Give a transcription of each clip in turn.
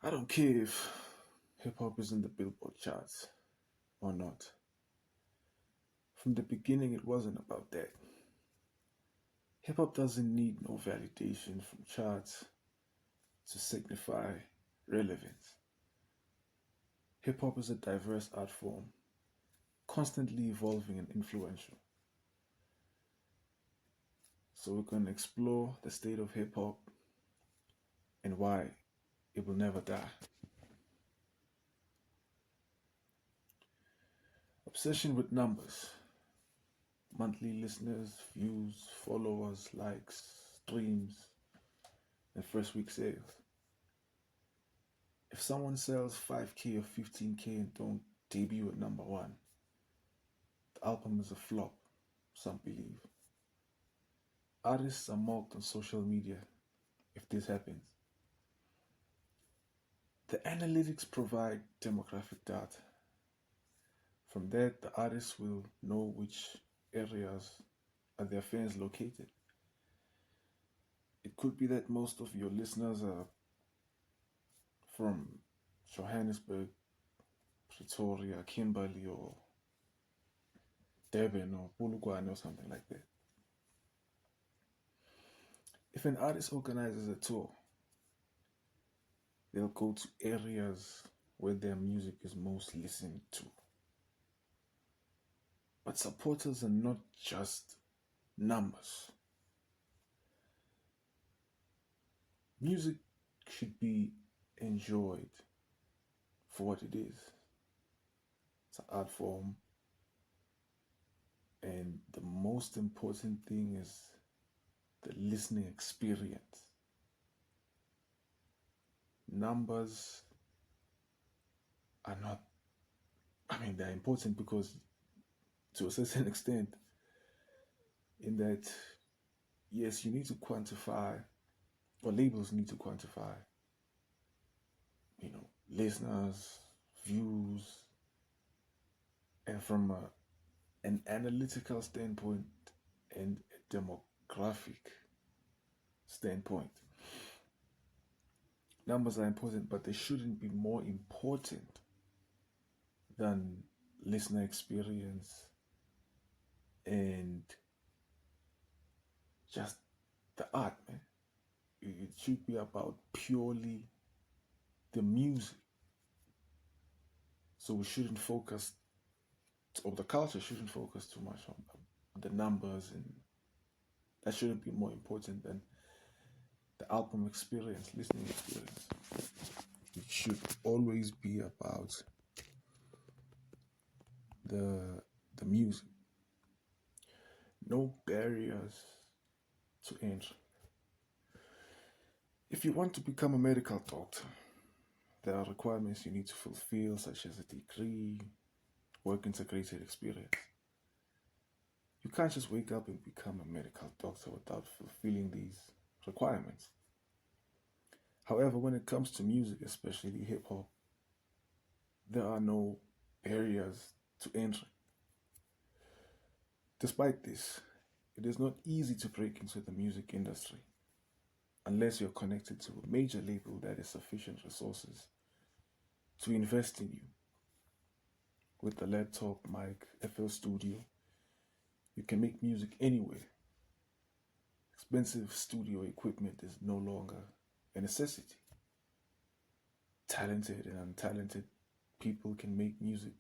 I don't care if hip hop is in the Billboard charts or not. From the beginning, it wasn't about that. Hip hop doesn't need no validation from charts to signify relevance. Hip hop is a diverse art form, constantly evolving and influential. So we're going to explore the state of hip hop and why it will never die. Obsession with numbers, monthly listeners, views, followers, likes, streams, and first week sales. If someone sells 5K or 15K and don't debut at number one, the album is a flop, some believe. Artists are mocked on social media if this happens. The analytics provide demographic data. From that, the artists will know which areas are their fans located. It could be that most of your listeners are from Johannesburg, Pretoria, Kimberley, or Durban, or Bulugwane, or something like that. If an artist organizes a tour, they'll go to areas where their music is most listened to. But supporters are not just numbers. Music should be enjoyed for what it is. It's an art form, and the most important thing is the listening experience. Numbers are not, they're important because to a certain extent, in that, yes, you need to quantify, or labels need to quantify, listeners, views, and from an analytical standpoint and a demographic standpoint. Numbers are important, but they shouldn't be more important than listener experience and just the art, man. It should be about purely the music. So we shouldn't focus, or the culture shouldn't focus too much on the numbers, and that shouldn't be more important than the album experience, listening experience. It should always be about the music. No barriers to entry. If you want to become a medical doctor, there are requirements you need to fulfill, such as a degree, work integrated experience. You can't just wake up and become a medical doctor without fulfilling these requirements. However, when it comes to music, especially hip hop, there are no barriers to entry. Despite this, it is not easy to break into the music industry unless you're connected to a major label that has sufficient resources to invest in you. With the laptop, mic, FL Studio, you can make music anywhere. Expensive studio equipment is no longer a necessity. Talented and untalented people can make music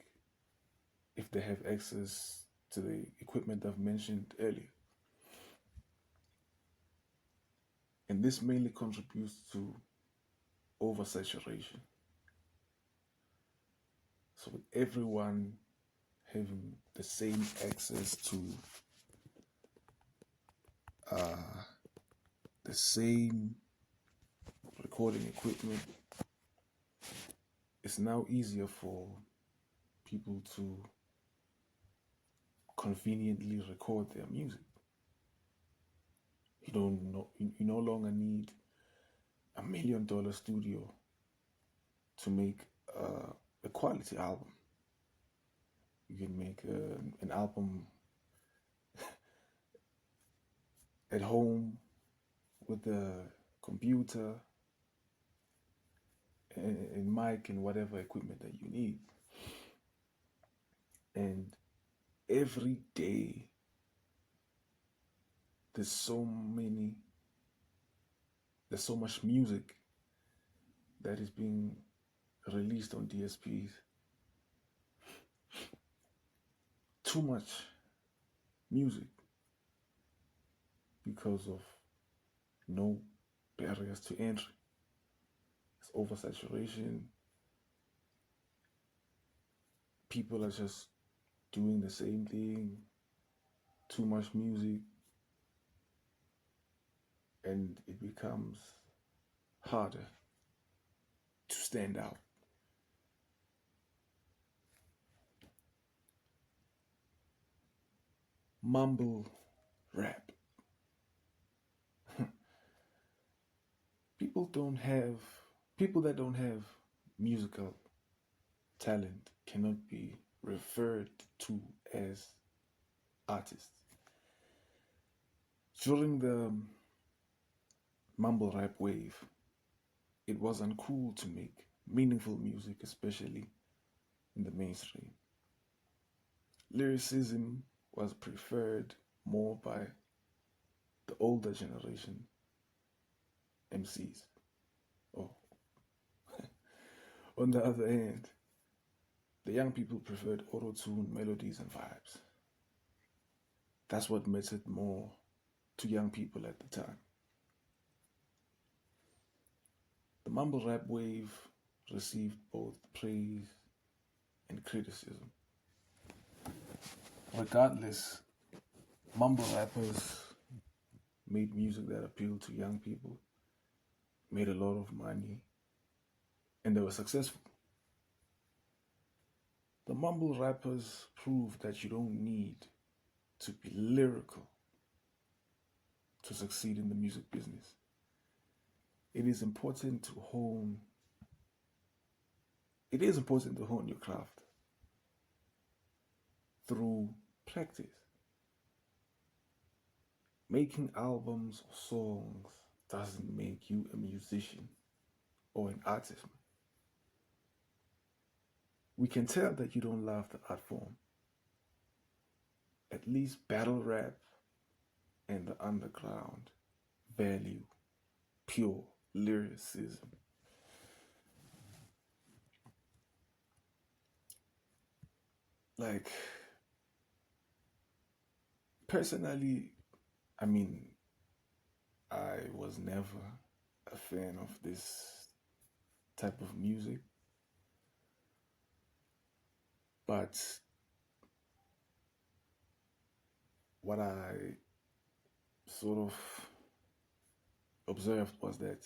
if they have access to the equipment I've mentioned earlier. And this mainly contributes to oversaturation. So with everyone having the same access to uh, the same recording equipment, it's now easier for people to conveniently record their music. You no longer need $1 million studio to make a quality album. You can make an album at home with a computer and mic and whatever equipment that you need. And every day there's so many there's so much music that is being released on DSPs. Too much music because of no barriers to entry. It's oversaturation. People are just doing the same thing. Too much music, and it becomes harder to stand out. Mumble rap. people don't have People that don't have musical talent cannot be referred to as artists. During the mumble rap wave, it was uncool to make meaningful music, especially in the mainstream. Lyricism was preferred more by the older generation MCs. Oh, on the other hand, the young people preferred auto-tune melodies and vibes. That's what mattered more to young people at the time. The mumble rap wave received both praise and criticism. Regardless, mumble rappers made music that appealed to young people, made a lot of money, and they were successful. The mumble rappers proved that you don't need to be lyrical to succeed in the music business. It is important to hone your craft through practice. Making albums or songs doesn't make you a musician or an artist. We can tell that you don't love the art form. At least battle rap and the underground value pure lyricism. Like, personally, I mean, I was never a fan of this type of music, but what I sort of observed was that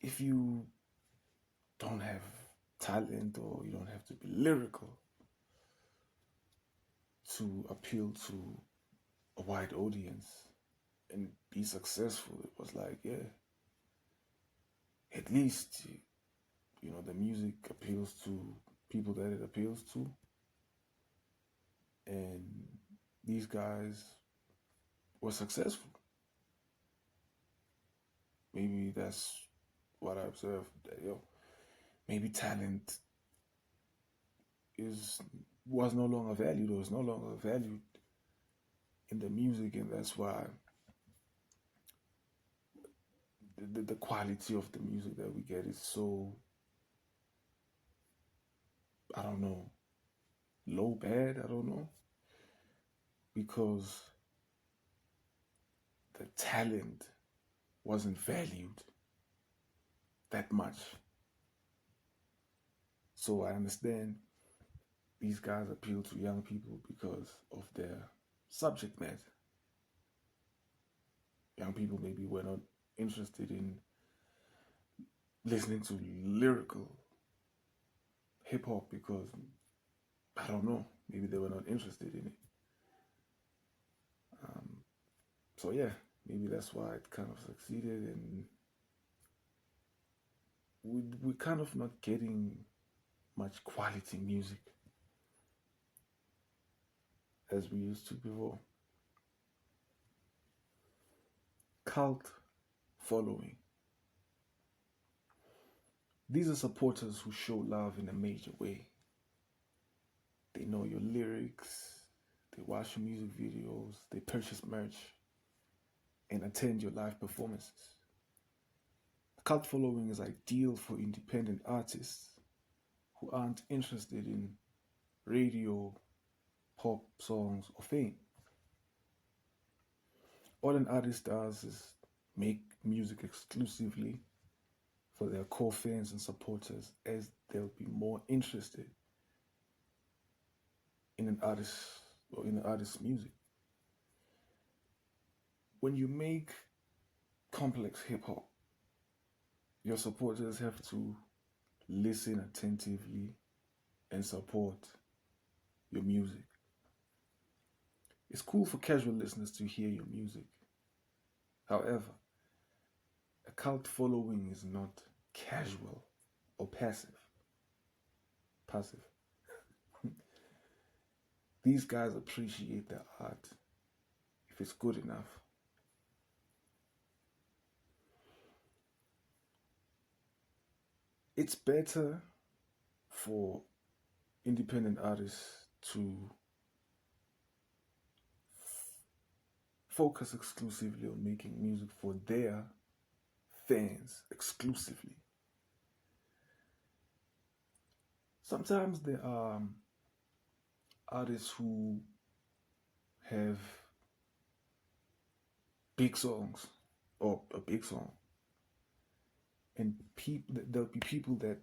if you don't have talent or you don't have to be lyrical to appeal to a wide audience and be successful, it was like, yeah, at least, the music appeals to people that it appeals to. And these guys were successful. Maybe that's what I observed. That, maybe talent was no longer valued, or is no longer valued in the music, and that's why the quality of the music that we get is so, I don't know, low, bad, I don't know, because the talent wasn't valued that much. So I understand these guys appeal to young people because of their subject matter. Young people maybe were not interested in listening to lyrical hip hop because, I don't know, maybe they were not interested in it. So yeah, maybe that's why it kind of succeeded, and we're kind of not getting much quality music as we used to before. Cult following. These are supporters who show love in a major way. They know your lyrics, they watch your music videos, they purchase merch, and attend your live performances. A cult following is ideal for independent artists who aren't interested in radio, pop songs, or fame. All an artist does is make music exclusively for their core fans and supporters, as they'll be more interested in an artist or in an artist's music. When you make complex hip hop, your supporters have to listen attentively and support your music. It's cool for casual listeners to hear your music. However, a cult following is not casual or passive. Passive. These guys appreciate the art if it's good enough. It's better for independent artists to focus exclusively on making music for their fans exclusively. Sometimes there are artists who have big songs or a big song, and there'll be people that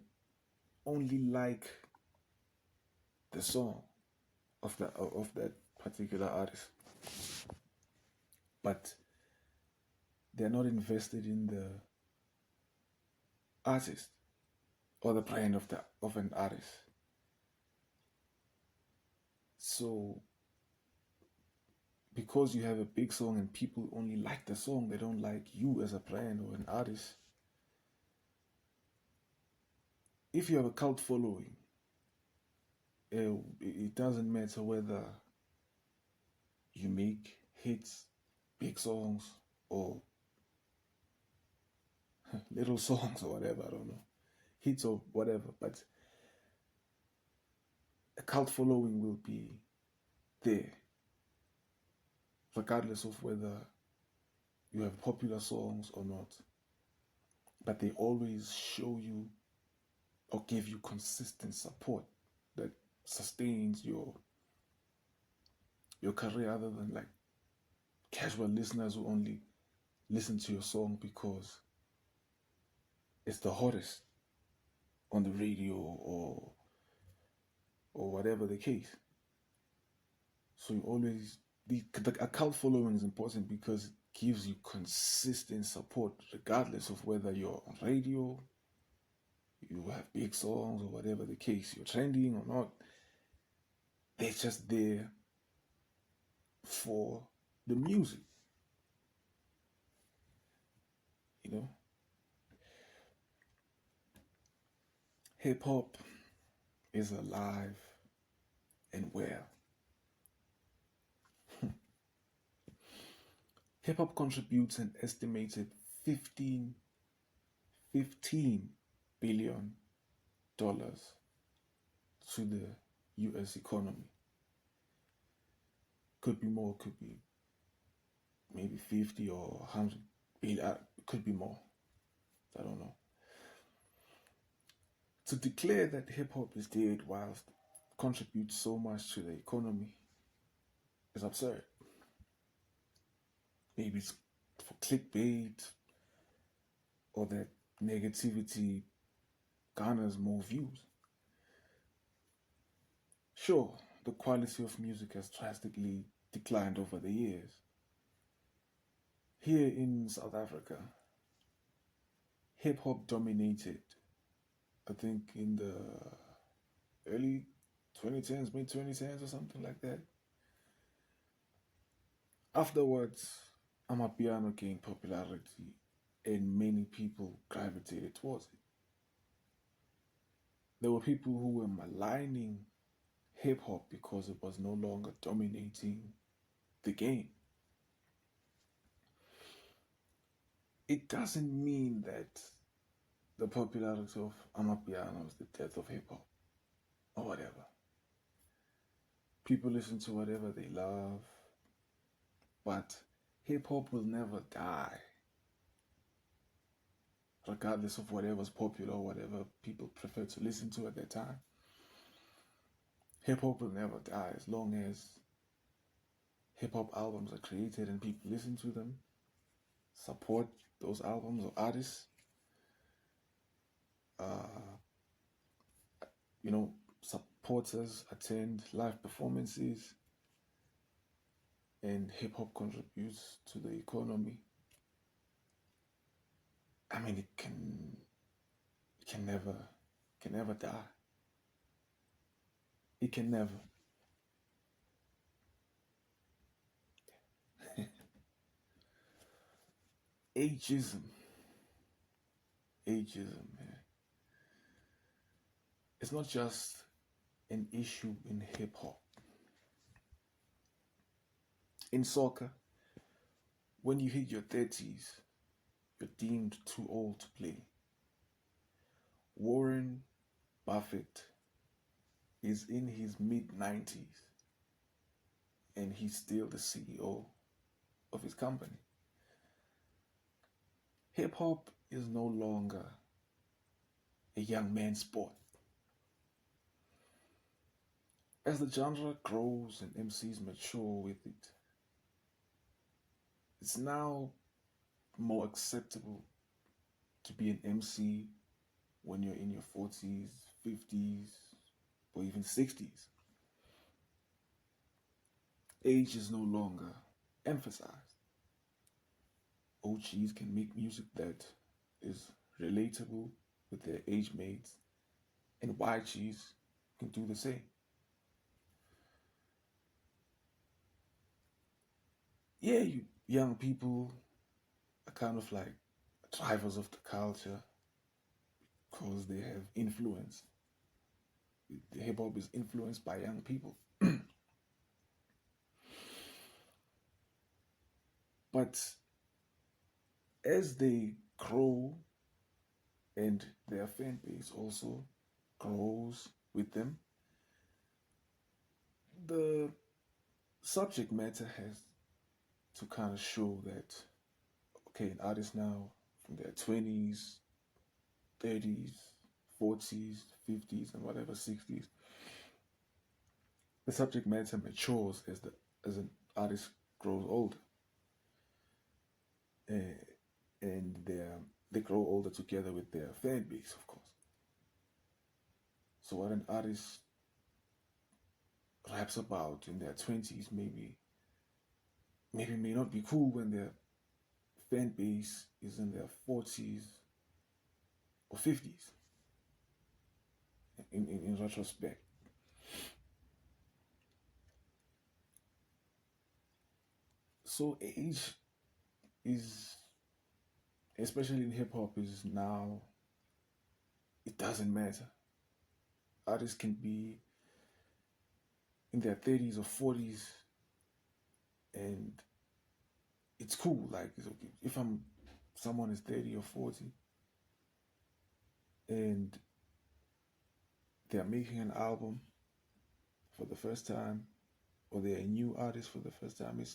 only like the song of that particular artist, but they're not invested in the artist or the brand of an artist. So because you have a big song and people only like the song, they don't like you as a brand or an artist. If you have a cult following, it doesn't matter whether you make hits, big songs, or little songs or whatever, I don't know, hits or whatever, but a cult following will be there regardless of whether you have popular songs or not. But they always show you or give you consistent support that sustains your career, other than like casual listeners who only listen to your song because it's the hottest on the radio or whatever the case. So you always a cult following is important because it gives you consistent support regardless of whether you're on radio, you have big songs, or whatever the case, you're trending or not. They're just there for the music, you know. Hip hop is alive and well. Hip hop contributes an estimated 15 billion dollars to the US economy. Could be more, could be maybe 50 or 100 billion, could be more. I don't know. To declare that hip hop is dead whilst contributes so much to the economy is absurd. Maybe it's for clickbait, or that negativity garners more views. Sure, the quality of music has drastically declined over the years. Here in South Africa, hip hop dominated, I think, in the early 2010s, mid 2010s, or something like that. Afterwards, Amapiano gained popularity and many people gravitated towards it. There were people who were maligning hip hop because it was no longer dominating the game. It doesn't mean that the popularity of Amapiano is the death of hip hop or whatever. People listen to whatever they love, but hip hop will never die, regardless of whatever's popular or whatever people prefer to listen to at that time. Hip hop will never die as long as hip hop albums are created and people listen to them, support those albums or artists. Uh, Supporters attend live performances, and hip hop contributes to the economy. I mean, it can never die. It can never. Ageism, ageism, man. It's not just an issue in hip hop. In soccer, when you hit your 30s, you're deemed too old to play. Warren Buffett is in his mid 90s and he's still the CEO of his company. Hip hop is no longer a young man's sport. As the genre grows and MCs mature with it, it's now more acceptable to be an MC when you're in your 40s, 50s, or even 60s. Age is no longer emphasized. OGs can make music that is relatable with their age mates, and YGs can do the same. Yeah, you young people are kind of like drivers of the culture because they have influence. The hip hop is influenced by young people. But as they grow and their fan base also grows with them, the subject matter has to kind of show that, okay, an artist now from their 20s, 30s, 40s, 50s, and whatever 60s, the subject matter matures as an artist grows older, and they grow older together with their fan base, of course. So what an artist raps about in their 20s maybe may not be cool when their fan base is in their 40s or 50s in retrospect. So age is, especially in hip hop, is now, it doesn't matter. Artists can be in their 30s or 40s and it's cool. Like, it's okay. If someone is 30 or 40 and they're making an album for the first time, or they're a new artist for the first time, it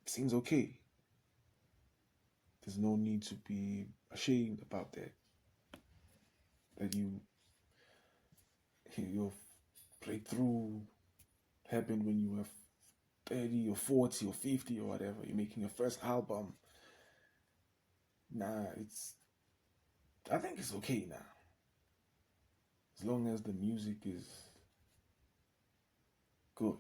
seems okay. There's no need to be ashamed about that. That your breakthrough happened when you were 30 or 40 or 50 or whatever. You're making your first album. Nah, I think it's okay now. As long as the music is good.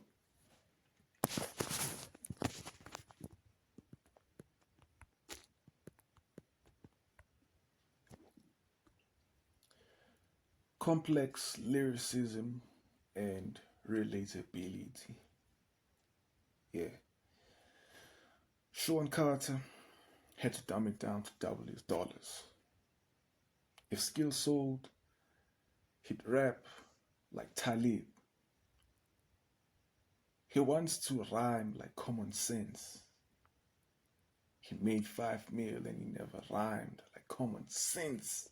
Complex lyricism and relatability. Yeah. Sean Carter had to dumb it down to double his dollars. If skill sold, he'd rap like Talib. He wants to rhyme like common sense. he made 5 mil and he never rhymed. Like common sense.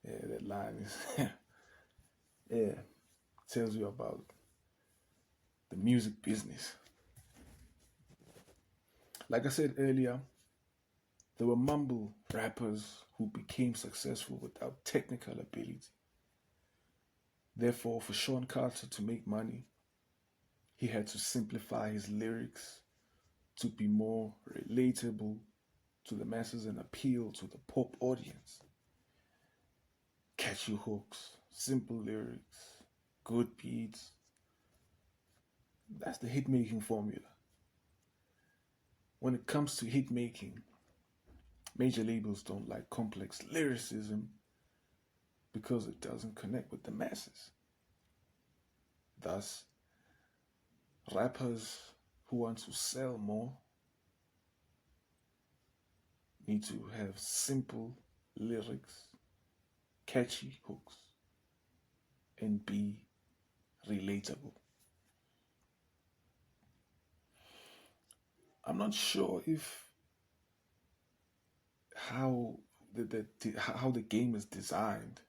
Yeah, that line is yeah, tells you about the music business. Like I said earlier, there were mumble rappers who became successful without technical ability. Therefore, for Sean Carter to make money, he had to simplify his lyrics to be more relatable to the masses and appeal to the pop audience. Catchy hooks, simple lyrics, good beats. That's the hit making formula. When it comes to hit making, major labels don't like complex lyricism because it doesn't connect with the masses. Thus, rappers who want to sell more need to have simple lyrics, catchy hooks, and be relatable. I'm not sure if how how the game is designed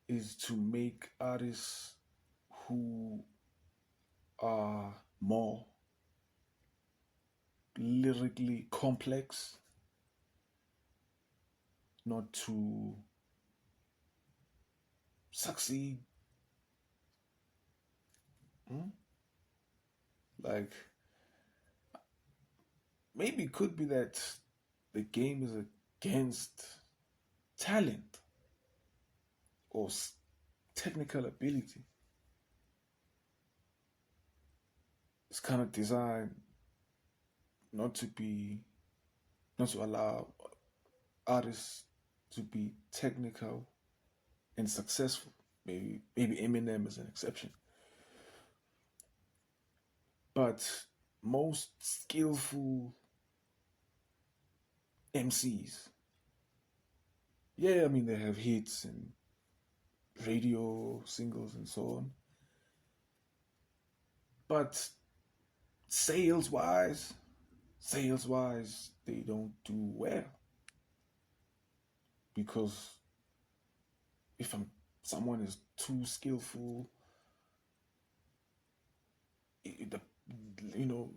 is to make artists who are more lyrically complex not to succeed. Hmm? Like maybe it could be that the game is against talent or technical ability. It's kind of designed not to be, not to allow artists to be technical and successful. Maybe Eminem is an exception, but most skillful MCs, yeah, I mean they have hits and radio singles and so on, but sales wise, they don't do well because if someone is too skillful, the you know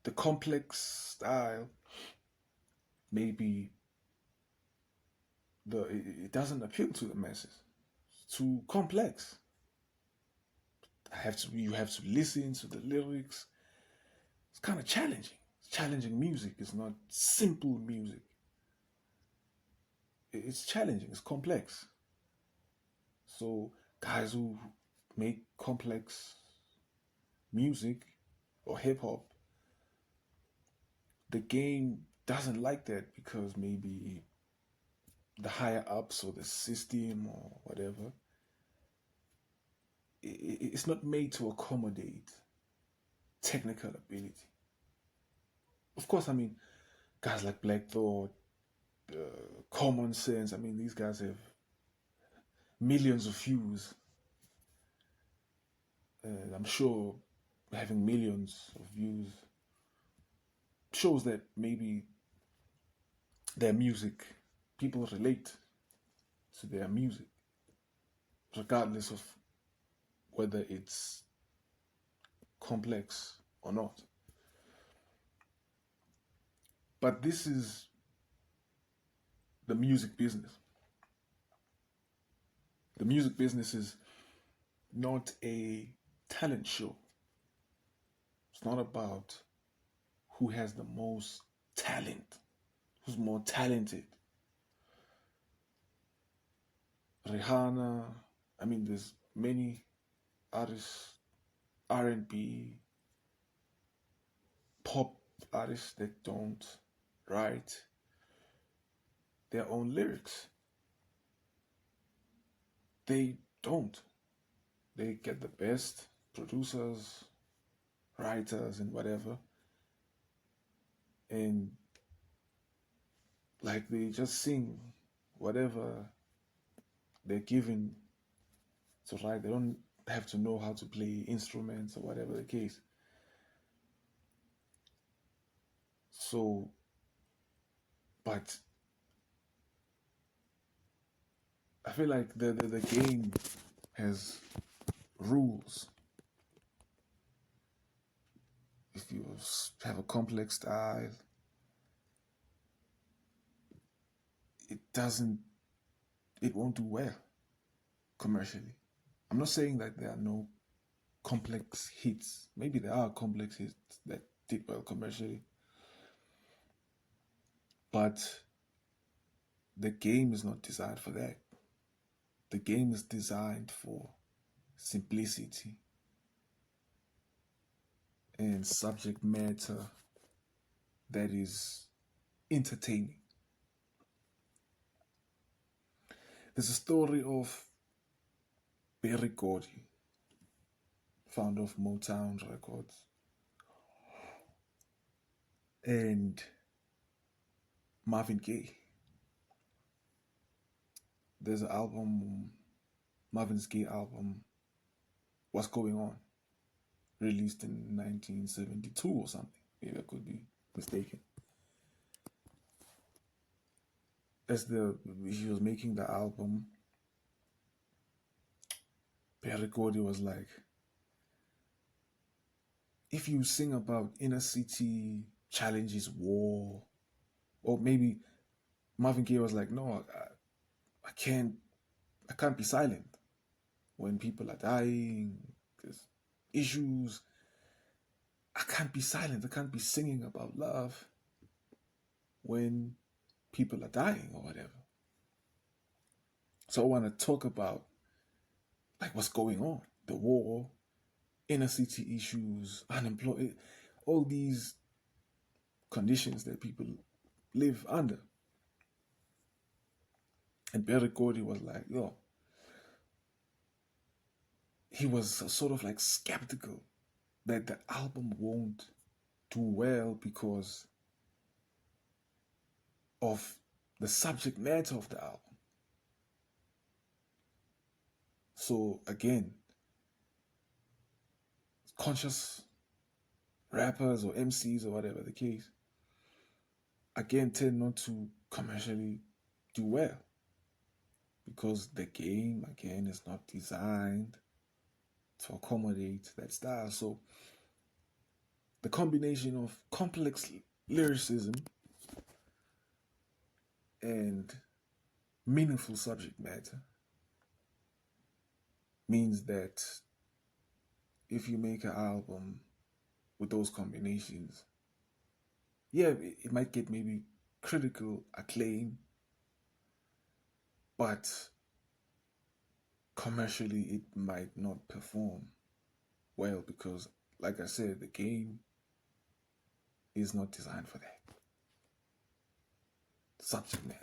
the complex style maybe it doesn't appeal to the masses. It's too complex. You have to listen to the lyrics. It's kind of challenging. It's challenging music. It's not simple music. It's challenging. It's complex. So guys who make complex music or hip hop, the game doesn't like that because maybe the higher ups or the system or whatever, it's not made to accommodate technical ability. Of course, I mean, guys like Black Thought, Common Sense, I mean, these guys have millions of views. And I'm sure having millions of views shows that maybe their music, people relate to their music, regardless of whether it's complex or not. But this is the music business. The music business is not a talent show. It's not about who has the most talent, who's more talented. Rihanna, I mean, there's many artists, R&B, pop artists that don't write their own lyrics. They don't. They get the best producers, writers, and whatever, and like they just sing whatever they're given to write. They don't have to know how to play instruments or whatever the case. So, but I feel like the game has rules. If you have a complex style, it doesn't, it won't do well commercially. I'm not saying that there are no complex hits. Maybe there are complex hits that did well commercially, but the game is not designed for that. The game is designed for simplicity and subject matter that is entertaining. There's a story of Berry Gordy, founder of Motown Records, and Marvin Gaye. There's an album, Marvin's Gaye album, What's Going On, released in 1972 or something. Maybe I could be mistaken. As he was making the album, Berry Gordy was like, if you sing about inner city challenges, war, or maybe Marvin Gaye was like, no, I can't be silent when people are dying. There's issues. I can't be silent. I can't be singing about love when people are dying or whatever. So I want to talk about like what's going on, the war, inner city issues, unemployed, all these conditions that people live under. And Berry Gordy was like, yo, he was sort of like skeptical that the album won't do well because of the subject matter of the album. So again, conscious rappers or MCs or whatever the case, again, tend not to commercially do well because the game, again, is not designed to accommodate that style. So the combination of complex lyricism and meaningful subject matter means that if you make an album with those combinations, yeah, it might get maybe critical acclaim, but commercially it might not perform well because, like I said, the game is not designed for that. Subject matter.